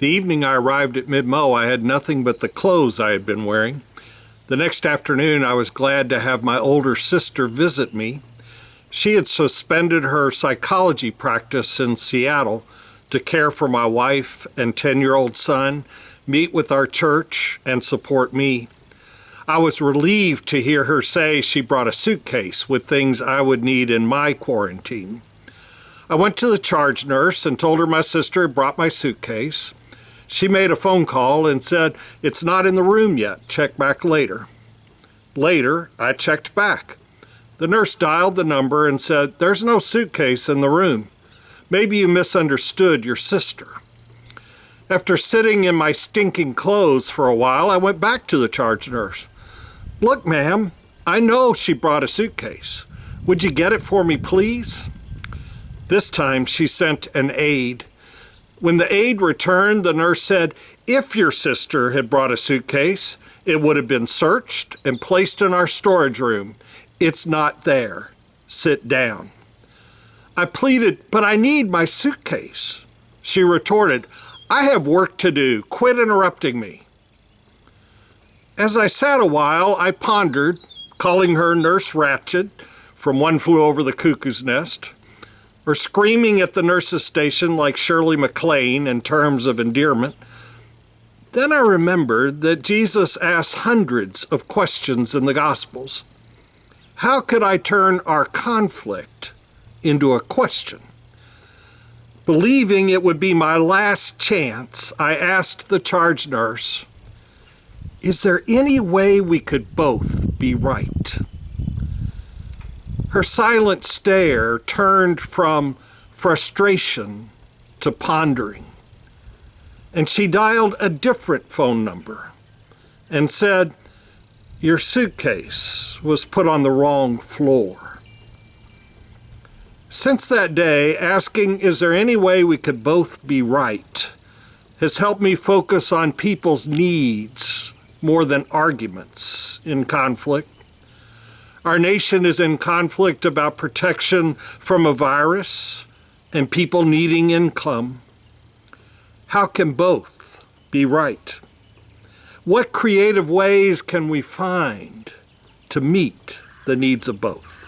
The evening I arrived at Mid-Mo, I had nothing but the clothes I had been wearing. The next afternoon, I was glad to have my older sister visit me. She had suspended her psychology practice in Seattle to care for my wife and 10-year-old son, meet with our church, and support me. I was relieved to hear her say she brought a suitcase with things I would need in my quarantine. I went to the charge nurse and told her my sister had brought my suitcase. She made a phone call and said, "It's not in the room yet, check back later." Later, I checked back. The nurse dialed the number and said, "There's no suitcase in the room. Maybe you misunderstood your sister." After sitting in my stinking clothes for a while, I went back to the charge nurse. "Look, ma'am, I know she brought a suitcase. Would you get it for me, please?" This time she sent an aide. When the aide returned, the nurse said, "If your sister had brought a suitcase, it would have been searched and placed in our storage room. It's not there. Sit down." I pleaded, "But I need my suitcase." She retorted, "I have work to do. Quit interrupting me." As I sat a while, I pondered, calling her Nurse Ratched from One Flew Over the Cuckoo's Nest, or screaming at the nurse's station like Shirley MacLaine in terms of endearment. Then I remembered that Jesus asked hundreds of questions in the Gospels. How could I turn our conflict into a question? Believing it would be my last chance, I asked the charge nurse, "Is there any way we could both be right?" Her silent stare turned from frustration to pondering, and she dialed a different phone number and said, "Your suitcase was put on the wrong floor." Since that day, asking, "Is there any way we could both be right?" has helped me focus on people's needs more than arguments in conflict. Our nation is in conflict about protection from a virus and people needing income. How can both be right? What creative ways can we find to meet the needs of both?